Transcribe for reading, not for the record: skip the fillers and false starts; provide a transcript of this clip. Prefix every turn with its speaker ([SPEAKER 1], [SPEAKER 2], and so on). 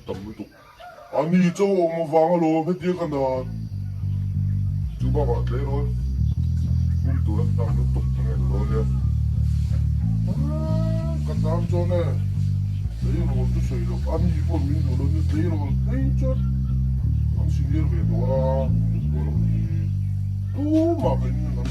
[SPEAKER 1] tamito. Ani cho mo vanga lo phe kana. Chú ba ba le rồi. Cũng tụi anh tao nó tục này rồi nha. Cái tao cho nè. Đấy rồi tôi xây được anh đi con mình rồi nó đấy rồi đấy chứ. Anh xin nhớ về đó. Tu mà bên nó